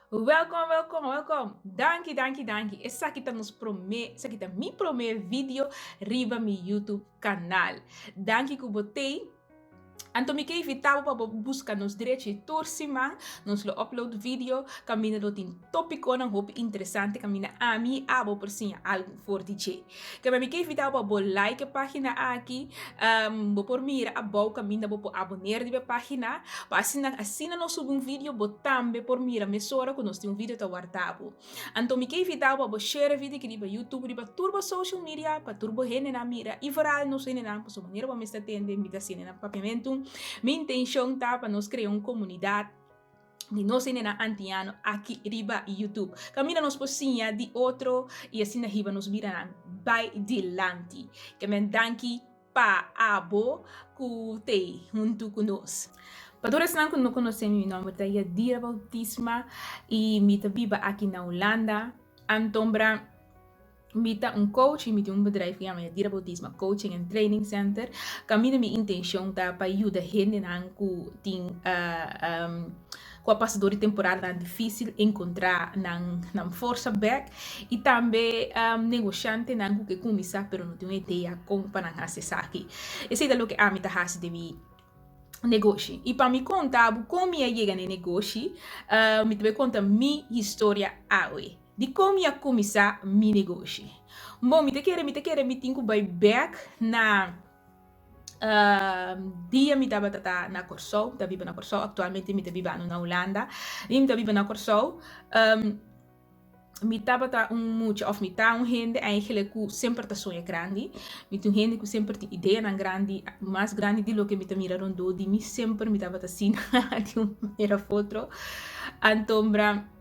Welkom, welkom, welkom. Danke. Essa aqui tá mi primeiro vídeo riba mi YouTube canal. Danke que botei. Anto mi kei vitabo pa busca nos direitos de torcima, nos lo upload video, camina do tin topico na hope interessante, camina a mi abo por sinha algo for DJ. Kaya mi kei vitabo pa bo like a página aqui, bo por mira a bo camina bo po abonneer di página, pa assina no sub um vídeo bo tambe por mira mesora que nós tem um vídeo ta wartabo. Anto mi kei vitabo pa bo share vídeo que riba YouTube, riba turbo social media, pa turbo hene na mira, e vooral no hene na pa so maneira pa me está tende, mi ta sine na papiamento. Minha intenção tá para nós criar uma comunidade de nós na antiano aqui riba YouTube. Camina nos pocinha de outro e assim na riba nos vira by dilante. Que men danki pa abo ku te junto conosco. Para todos que não conhecem meu nome, é Dira Bautisma e me viva aqui na Holanda. Antombra mita um coach, mita um bedrijf que chama Dira Bautisma Coaching and Training Center. Camina minha intenção tá para ajudar gente que tem com a passadora temporada difícil encontrar na força back e também negociante não que começar pero não tem ideia como para acessar aqui. Esse é o que a mita has de negócio. E para me contar como eu cheguei no negócio, me também conta minha história hoje. De como eu começar meu negócio. Bom, me quero me tenho by back na dia me tava na Corsol, tá viva na Corsol, atualmente me tá viva na Holanda. E me tá viva na Corsol. Me tava muito of me tá gente eigenlijk que sempre tá sonha grande. Me tem gente que sempre tem ideia na grande, mais grande do que me tá mirando do de me sempre me tava assim de uma foto. Antombra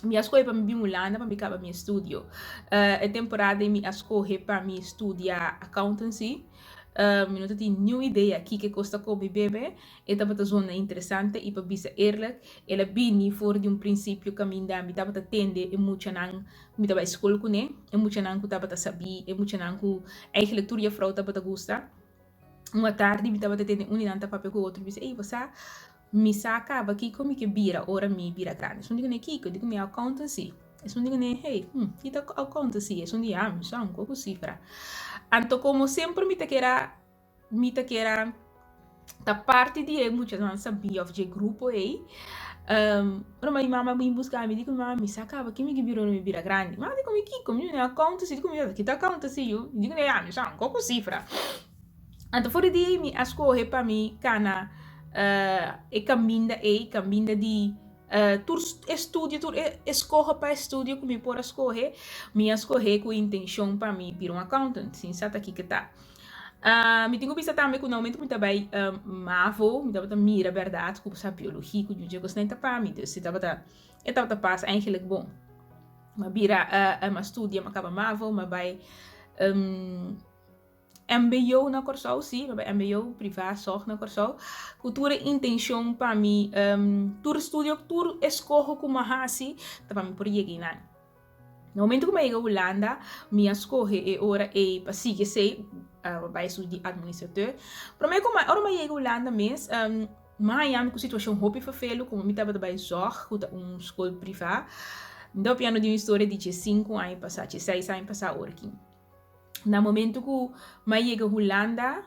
minha escolha para me Holanda para me acabar meu estudo. A temporada minha escolha para me estudar accountancy. Eu não tenho nenhuma ideia aqui que custa como bebê. Estava uma zona interessante e para bisa eerlijk, ela bini voor de princípio que me estava tende e muito não me estava escola com né, e muito não que estava saber, e muito não que eigenlijk tudo a frau estava gosta. Uma tarde me estava tende nanta papel com outro, disse, ei você me saca aqui como que bira, ora me bira grande. Só digo né aqui, digo me accountancy. Só digo né, hey, kita accountancy, só digo ah, só um pouco cifra. Anto como sempre me te quera da parte de muitas não sabia de grupo aí. Mas mama me buscar me digo mama me sacava que me virou me vira grande. Mas digo me que como eu accountancy, digo me que tá accountancy eu digo né ah, só um pouco cifra. Anto for de me escolhe para mim cana e caminda de tur estudio, tur escorra para estudio que me por escorrer, me escorrer com intenção para mim vir um accountant, sim, sabe aqui que tá. Me tenho visto também que no momento me também mavo, me tava mira verdade, como sabe biologia, que eu gosto nem para mim, se tava passa eigenlijk bom. Maar bira uma studie, maar acaba mavo, maar bij MBO na Corsol, sim, mas MBO privado só na Corsol. Cultura intenção para mim, tur estudio, tur escorro como hasi, tá para mim por chegar. No momento que eu chego à Holanda, minha escolha é hora é para seguir sei, vai estudar administrador. Para mim como hora eu chego à Holanda mesmo, mas eu com situação hobby vervelho, como me tava trabalhando zorg, com escola privada. Então piano de uma história de 5 anos passar, 6 anos passar aqui. No momento que eu cheguei à Holanda,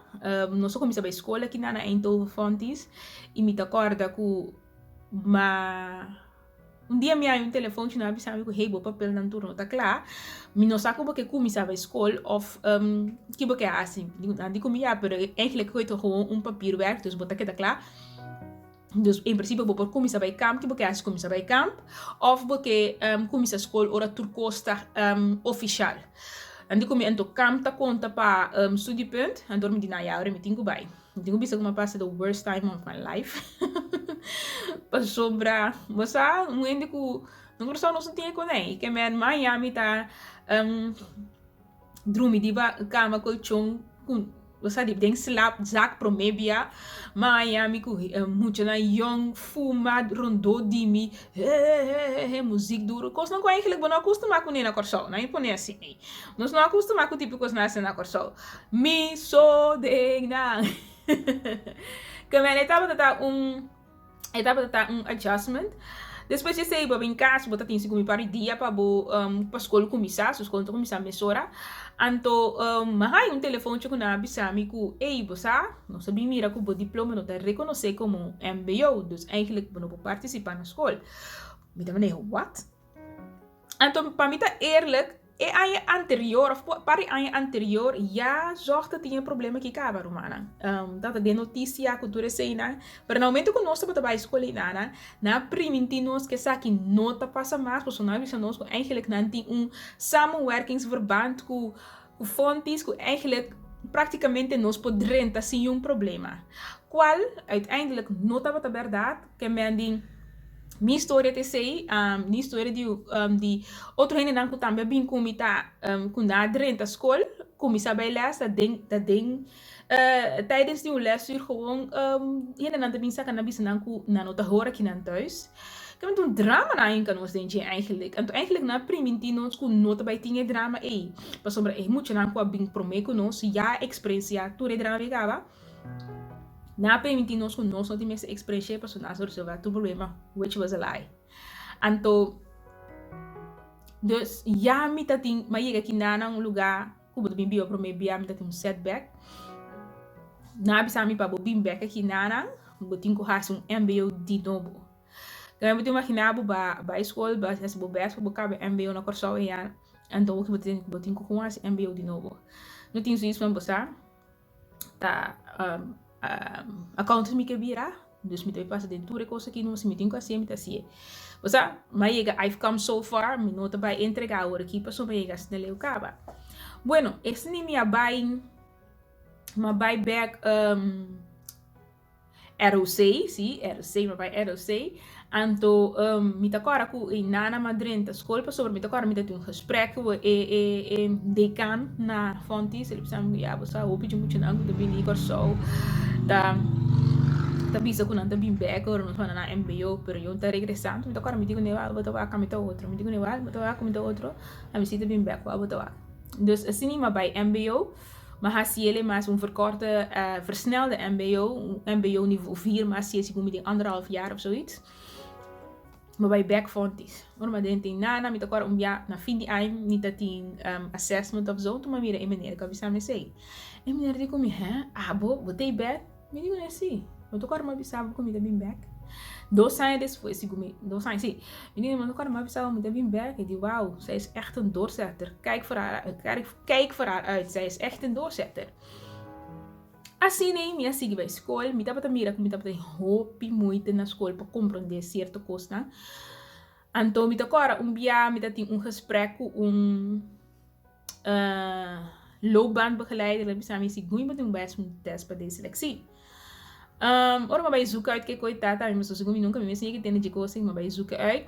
nós começamos a escola aqui na Eindhoven Fontes e me acorda que dia me um telefone na avisava que hey, papel não turno tá claro, me não sabe porque começava a escola of que porque assim, digo me pero eigenlijk foi gewoon papierwerk, dus botar que tá claro. Dus in principe por começar a camp, que porque assim começava a camp, of porque começa a escola ora turcosta oficial. En kom je in to kamp ta conta pa studiepunt en door me die na jaren met tingo bij. Tingo bisa kuma passa the worst time of my life. Pa sobra, moça, muende ku não só não tinha com nem, que men Miami tá drumi diba kama colchão com você diz denk slaap zak promebia Miami ku muito na young fuma rondo dimi muziek duro kos não eigenlijk não acostuma com na Corsol não impone assim nós não acostuma com tipo coisa na Corsol mi so de na que men etapa tá um adjustment Depois eu sei, em casa, bota tem segumi para dia para escola começar, se escola começar a mesora. Então, mas um telefone que na bisami ku, ei, você, não sabe mira que o diploma não está reconhecido como MBO, dus eigenlijk não pode participar na escola. Me também what? Então, para mim tá eerlijk, e aan anterior, of para aan anterior, ja, zorg dat tinha problema que acaba, Romana. Dat de notícia que tu recena, pero no momento que nós estamos bij school nana, na primitinos que saki nota passa mais, porque nós vamos nós eigenlijk nanti samenwerkingsverband com fontes que eigenlijk praticamente nós podrem ter sim problema. Qual uiteindelijk nota wat verdade que men die minha história te sei, minha história de outro gente não também bem como tá com na dentro da escola, como sabe lá, tijdens die lesuur gewoon ainda não também saca na bisa não na nota hora aqui não thuis. Ik heb een drama na in kan ons denken eigenlijk. En eigenlijk na primitino ons kun nota bij tinge drama pas sombra moet je na kwa bing promeco nos ja experiência tu drama begava. Na permitir nós com nós não tínhamos experiência para nós resolver o problema, which was a lie. Então, dus ja, me tá tem, mas chega aqui na lugar, como do bimbi para me bia, me tá tem setback. Na bisa me para bim back aqui na, botin com raça MBO de novo. Então, eu imaginar ba escola, ba essa bobes, ba cabe MBO na corso e já, então o que botin com raça MBO de novo. Não tem isso para você, tá? Accounts me quebra, dus me passa de tudo coisa que não se me tem que assim, você, mas I've come so far, me nota vai entregar agora aqui para sobre chegar se não acaba. Bueno, esse nem me buy back ROC, sim, ROC, me buy ROC. Então, me tá agora com em nana madrinha da escola para sobre me tá agora me tem gesprek e decan na fontes, ele precisa me você ouve de muito não do bem corso da bisa com nada bem back ou não fala na MBO, pero eu tá regressando, me tá agora me digo neval, vou tocar com outro, me digo neval, vou tocar com outro, a me sinto bem back, vou tocar. Dus assim me bij MBO, maar has je maar verkorte, versnelde MBO, MBO niveau 4, maar zie je met 1,5 jaar of zoiets. Maar bij backfontes. Maar dan denk na met elkaar jaar na fin die eind niet dat die assessment of zo, toen maar weer in meneer kan we samen zeggen. En meneer die kom je hè, abo, wat hij back? Me digo assim, mas elkaar maar bisava comida bem back. 2 anos depois, 2 anos sim. Menina, mas elkaar maar bisava comida bem back. En die wauw, zij is echt een doorzetter. Kijk voor haar uit, zij is echt een doorzetter. Assim nem minha siga vai escola, me tava mira que me tava hopi muito na escola para compreender certa coisa. Então me agora dia me tem gesprek com loopbaanbegeleider, me sabe se goeie met best test para de selectie. Ora maar bij zoeken uit que coitada, mas se goeie nunca me sei que tem de coisa, mas bij zoeken uit.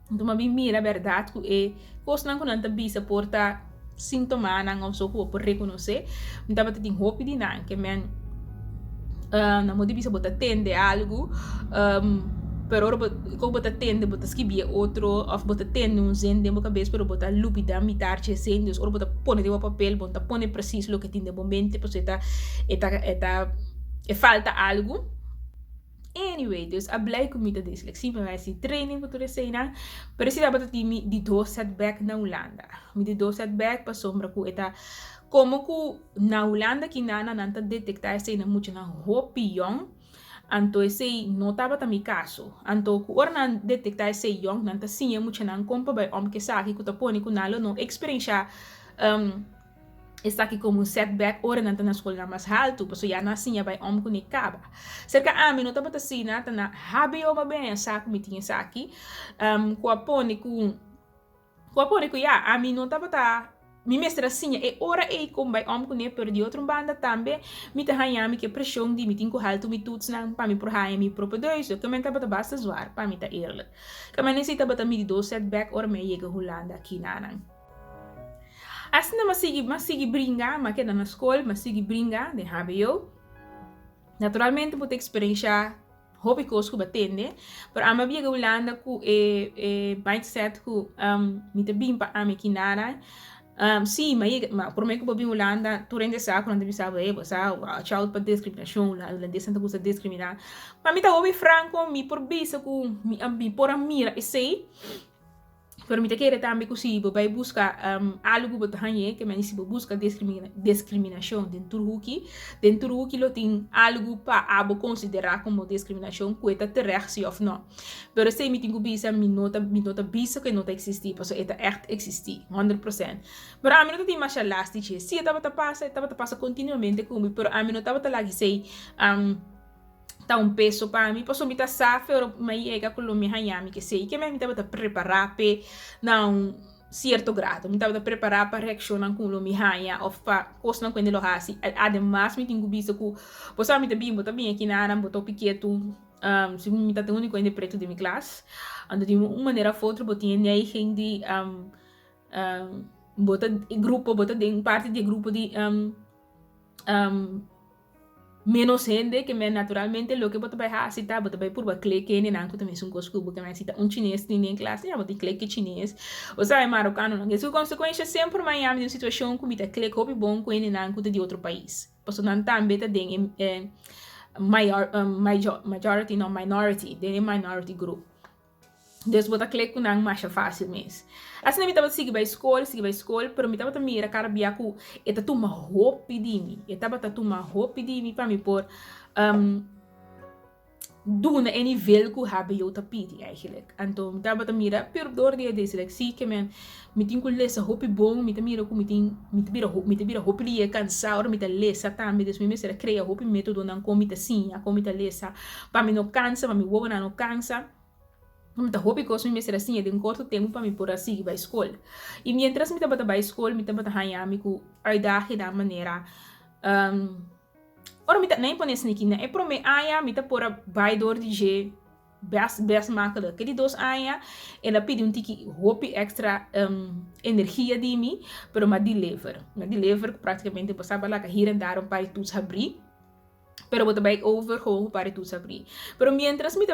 Então me mira a verdade que coisa não conta bisa porta sintoma nang of so ko por reconhecer então bata ting hope di nang que men na modi bisa bota tende algo pero ko bota tende bota skibia outro of bota tende un zen demo cabeça pero bota lupida mitarche sen dus or bota pone de papel bota pone preciso lo que tem de momento pues eta falta algo. Anyway, dus a blij comida de selectie bij wijze training voor de cena. Pero si dapat timi di 2 setback na Holanda. Mi di 2 setback pa sombra ko eta como ku na Holanda kinana nanta detectar cena mucho na hopi young. Anto ese no taba ta mi caso. Anto ku orna detectar ese young nanta sinye mucho na kompa by om ke saki ku taponi ku nalo no experiência está aqui como setback, ora não está na escola mais alto, porque já nasci já vai homem com caba. Cerca a mim não estava assim, na tá na habio uma bem saco me tinha aqui, com a pone com já a mim não estava tá mi mestra assim e ora e com vai homem com perdi outro banda também, me tá ranhando que pressão de me tinha alto me tudo não para me por ranhar me próprio dois, eu também estava basta zoar para me tá eerlijk. Também nem sei estava tá me do setback ora me chega Holanda aqui na assim não masigi brincar, mas que na escola masigi brincar de HBO. Naturalmente vou ter experiência hobby coisas batende, pero ama biega Holanda ku mindset ku me te bimpa ame kinara sim, mas por mim que eu Holanda, tu rende saco, não deve saber, você child para discriminação, lá holandesa não gosta de discriminar. Mas me tá ouvindo franco, me por bisa com me por a mira, e sei. Pero me te querer também que se vai buscar algo para hanhé que me se busca discriminação dentro do que lo tem algo para abo considerar como discriminação que é terecht of não. Pero se me tenho bisa me nota bisa que não existir, porque é echt existir 100%. Pero a mim não tem mais elástico, se estava passa continuamente comigo, pero a mim não estava lá que sei tá peso para mim, posso me tá safe, mas é que eu me hanhami que sei que me estava preparar para não certo grado, me estava preparar para reaccionar com o me hanha ou para coisa não quando ele hasi, además me tenho visto que posso me também aqui na área botou pequeno se me tá único ainda preto de minha classe, ando de uma maneira ou outra botinha nem gente bota grupo bota de parte de grupo de menos gente que me naturalmente lo que bota vai cita bota vai por clique nem não também são coisas que me cita chinês em classe já bota clique chinês ou sabe marocano não isso consequência sempre mais em uma situação que me tá clique hobby bom com ele não de outro país posso não também tá tem majority não minority de minority group dus bota clique não mais fácil mesmo assim me tava seguir para escola pero me tava também era cara biaco eta tuma hopi de mim para me por doen een nível que habe eu tapiti eigenlijk então me tava também era perdor de dislexia que me tinha que ler hopi bom me também era com me tinha hopi lia cansado me tá ler também dus me será criar hopi método não comita sim a comita ler para me não cansa para me woa não cansa muita hobby coisa me ser assim, de um curto tempo para me por assim para a escola. E mientras me estava para a escola, me estava hanhami com a idade da maneira. Ora me tá nem pones aqui, né? É para me aya me está por a vai dor de je best makkelijk. Que de dos aya, ela pede tiki hobby extra energia de mim, pero me deliver. Me deliver praticamente passava lá que hier en daar para toets abrir. Pero bota bij over gewoon para tu sabri. Pero mientras me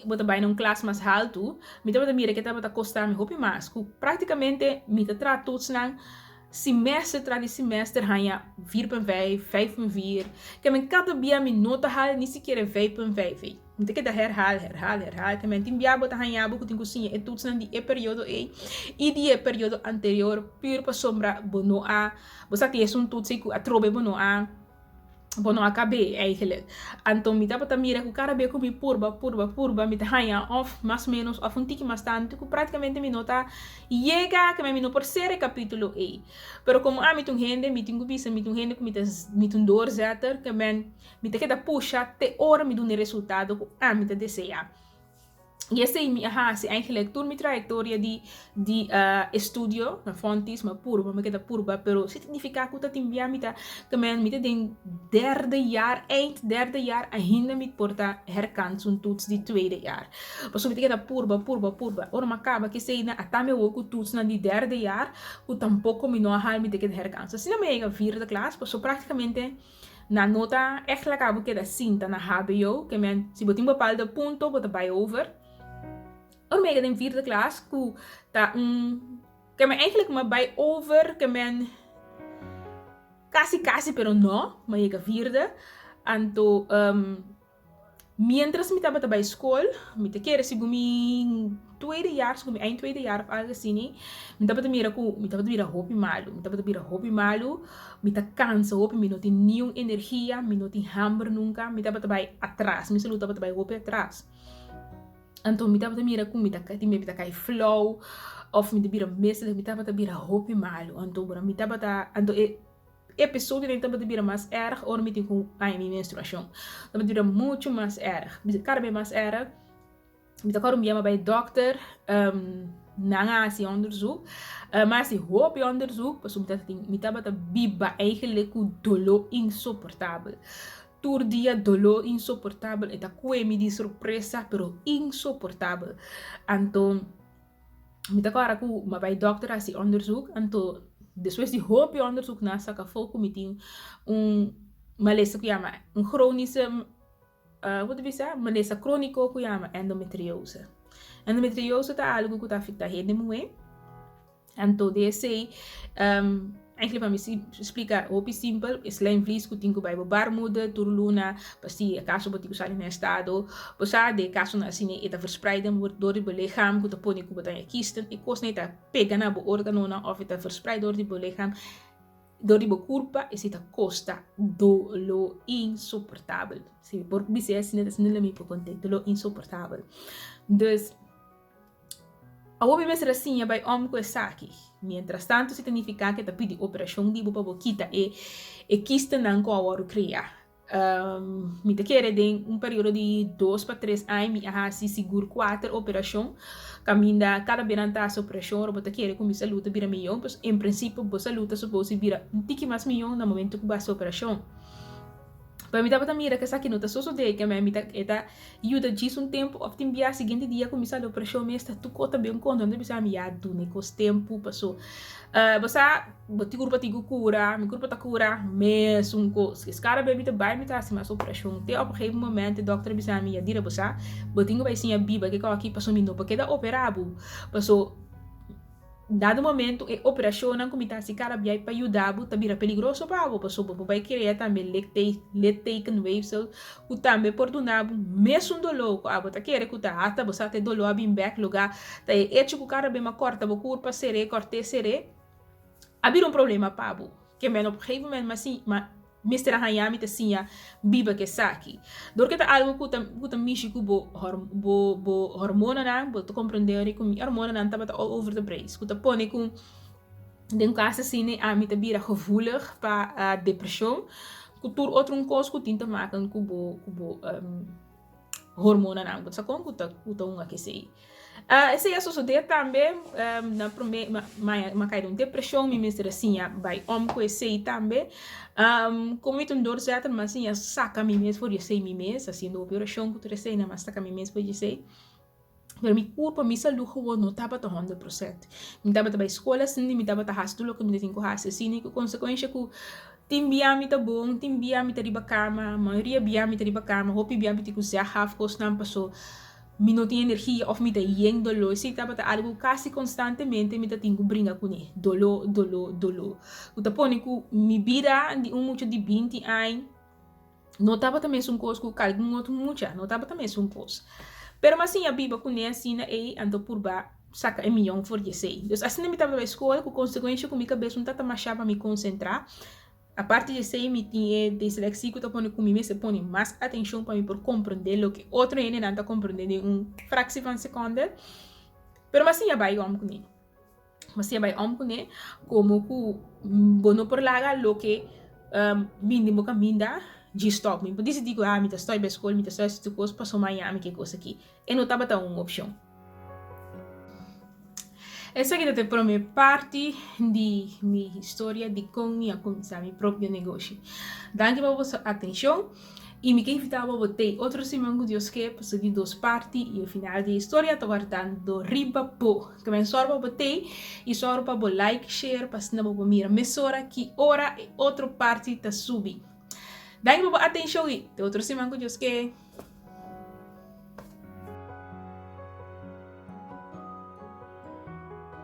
bota num classe mais alto, me bota mira que tá costar me hopi mais. Praticamente me tra toets nang semestre tra semestre hanha 4.5, 5.4. Que men cada dia me nota hal ni sequer 5.5. Moet ik het herhalen. Que men tim bia bota hanha bu kuting kusinha e toets nang die período e die período anterior pur pa sombra bono a. Bosa ti es toets ku atrobe bono a. Bono acabei eigenlijk. Então me dá para mirar que o cara bem com me purba, me hanha off mais ou menos off tique mais tanto que praticamente me nota chega que me no por ser capítulo A. Pero como me tum gente, me tenho vista, me tum gente que me tum dor zetter que me te queda puxa te hora me dá resultado que me te deseja. E essa é eigenlijk toda minha trajetória de estudio na fontes, mas me queda purba, pero significa que eu tenho me tem eind derde jaar, ainda me porta herkans um toets de tweede jaar. Dus me queda purba. Ora me acaba que sei na até me ook toets na de derde jaar, que tampouco me não hal me te queda herkans. Assim na minha vierde classe, pues praticamente na nota echt acabo que da cinta na HBO, que se botar um bepaalde ponto, bota by over. Or me in vierde klas, que me eigenlijk maar bij over, que me casi, pero no, maar je vierde. Anto, mientras me estava bij school, me te keren se gumi tweede jaar, se gumi eind tweede jaar of algo assim, me estava mira hobby malu, me ta cansa hobby, me não tem nenhuma energia, me não tem hambre nunca, me estava bij atrás, me saluta bij hobby atrás. Então me tava mira com me tá cai flow of me bira mesmo me tava bira hopi malo então me tava então episódio nem tava bira mais erg ou me tem com a minha menstruação tava bira muito mais erg cara bem mais erg me tá quando me chama bij dokter na esse onderzoek mas esse hopi onderzoek pas me tava biba eigenlijk o dolor insuportável todo dia dolor insuportável e me de surpresa pero insuportável então me tá agora com uma vai doctor assim onderzoek então depois de hoop onderzoek na saca foco me tem malesa que chama chronische wat we zeggen malesa chronico que chama endometriose tá algo que tá afeta a rede mulher Então, desse eigenlijk para me explicar o simples, slime vlees que tenho para barmuda, turluna, pasti caso botigo sali no estado, posa de caso na sine eta verspreiden wordt door het lichaam, que te pone que botar kisten, e kos net pega na bo organo na of eta verspreid door die lichaam, door die curva e sita costa dolo insuportável. Se por dizer assim, não é me por contar dolo insuportável. Dus a outra vez assim é para com essa aqui. Mientras tanto, significa que tá pedi operação de bopa boquita e kista não com a hora criar. Me te quer de período de 2 para 3 anos, me a se seguro 4 operação. Caminha cada beranta essa operação, o te quer com minha saúde vira milhão, pois em princípio boa saúde supose vira um tique mais milhão no momento que basta operação. Para mim tava mira que essa aqui não tá só de que me tá eta ajuda disso tempo, of tem dia seguinte dia começar a operação mesmo tu cota bem quando não precisa me adu né com tempo passou. Você botar grupo cura, me grupo tá cura mesmo com esse cara bebe tá vai me tá assim mas operação te op gegeven momento doctor bisa me dire você botinho vai sim a biba que aqui passou me não porque da operabo passou dado momento e operação não comita se cara biai para ajudar tá vira perigoso para o pessoa vai querer também letei que weefsel o também por do nabo mesmo dolor a bota querer que tá até você ter dolor bem back lugar tá é que o cara bem uma corta o corpo seré corte seré abrir problema para o que menos por exemplo mas assim Mr. Hayami te sinha biba que saki. Porque tá algo que tá mishi que bo hormona na, bo te compreender que mi hormona na tá all over the place. Que tá pone com den caso assim a mi te bira gevoelig para a depressão. Que tur outro coisa que tinta maken que bo hormona na, que tá com que tá que sei. Esse é suceder também na primeira mas cai de depressão me mestre assim vai com esse também como itu dor certo mas assim saca me mesmo por esse me mesmo assim do operação que tu sei na mas saca me mesmo por esse pero mi culpa mi saúde gewoon não tava tá 100%. Me tava tá escola assim me tava tá rasto lo que me tenho que assim que consequência que timbia mi tá bom timbia mi tá riba cama maioria bia mi tá riba cama hopi bia mi te cozinhar half cost não passou me não tinha energia ou me tá yendo dolor se tava algo quase constantemente me tá tenho brinca com ele dolor o tá pone que mi vida de muito de 20 anos não tava também um coisa que calma muito não tava também um coisa pero mas assim a biba com ele assim e ando por ba saca é milhão for que sei então assim me tava na escola com consequência com minha cabeça não tá mais para me concentrar. A parte de ser me tinha dislexia que eu põe comigo, se põe mais atenção para mim por compreender o que outro ainda não está compreendendo em fração de segundo. Pero mas sim a vai om com ele. Mas sim a vai om com ele, como que bono por lá lo que mínimo caminho de stop. Me pode dizer me tá estou em escola, me tá estou esse coisa passou Miami que coisa aqui. E não estava tão uma opção. Essa aqui é a primeira parte de minha história de como eu comecei meu próprio negócio. Danke pela sua atenção e me quero invitar a ter outro semana que Deus quer para seguir 2 partes e o final da história está guardando riba po. Que me sorba para ter e sorba para like, share para se não para mirar mesora que hora e outra parte está subindo. Danke pela atenção e até outro semana que Deus quer.